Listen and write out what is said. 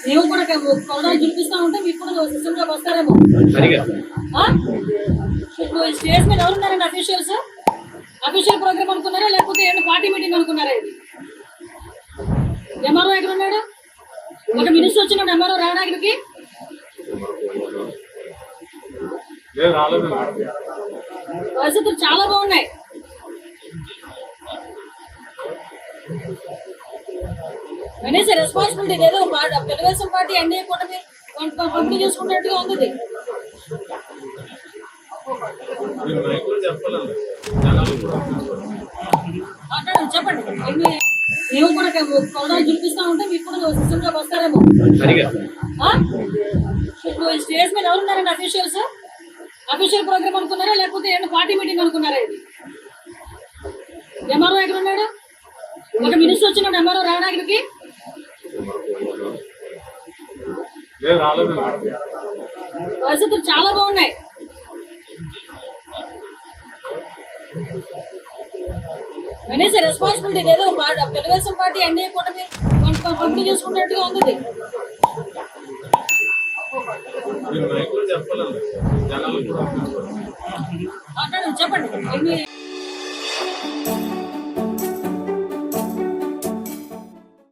మేము కూడా పౌరాలు చూపిస్తా ఉంటే మీకు కూడా సిస్టమ్ లోకి వస్తారేమో. ఇప్పుడు స్టేజ్ మీద ఎవరున్నారండి అఫీషియల్స్? అఫీషియల్ ప్రోగ్రామ్ అనుకున్నారా లేకపోతే ఏమైనా పార్టీ మీటింగ్ అనుకున్నారా? ఇది ఎంఆర్ఓ ఎక్కడ ఉన్నాడు? ఒక మినిస్టర్ వచ్చినాడు ఎంఆర్ఓ రావడానికి. పరిస్థితులు చాలా బాగున్నాయి. కనీస రెస్పాన్సిబిలిటీ ఏదో తెలుగుదేశం పార్టీ ఎన్డీఏ కూటమి పంపిణీ చేసుకున్నట్టుగా ఉంది. చెప్పండి. మేము కూడా పౌరాలు చూపిస్తా ఉంటే మీకు కూడా సిస్టమ్ లోకి వస్తారేమో. ఇప్పుడు స్టేజ్ మీద ఎవరున్నారండి అఫీషియల్స్? అఫీషియల్ ప్రోగ్రామ్ అనుకున్నారా లేకపోతే ఏమైనా పార్టీ మీటింగ్ అనుకున్నారా? ఇది ఎంఆర్ఓ ఎక్కడ ఉన్నాడు? ఒక మినిస్టర్ వచ్చినాడు ఎంఆర్ఓ రావడానికి. పరిస్థితులు చాలా బాగున్నాయి. కనీస రెస్పాన్సిబిలిటీ ఏదో తెలుగుదేశం పార్టీ ఎన్డీఏ కూటమి పంపిణీ చేసుకున్నట్టుగా ఉంది. చెప్పండి.